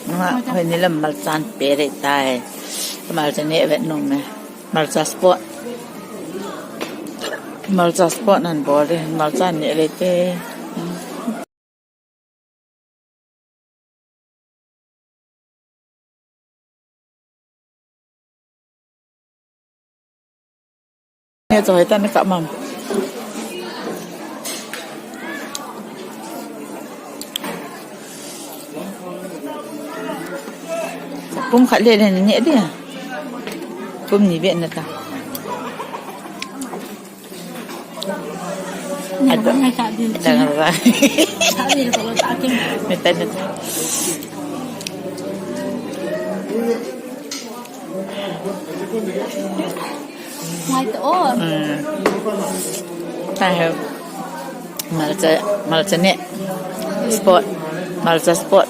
Hoy nila malsan pere tay. Malsan ni evet nong me. Malsan sport. Malsan sport nan bole. Malsan ni elete. Nghe rồi ta nó cạo mầm. Pum khát lên này nhẹ đi à? Pum nhị viện nữa ta. Ada ngai tak dia. Jangan lupa. Tak dia kalau tak kem. Minta ni. Ngai tu oh. Tahu. Malsa ni sport. Malsa sport.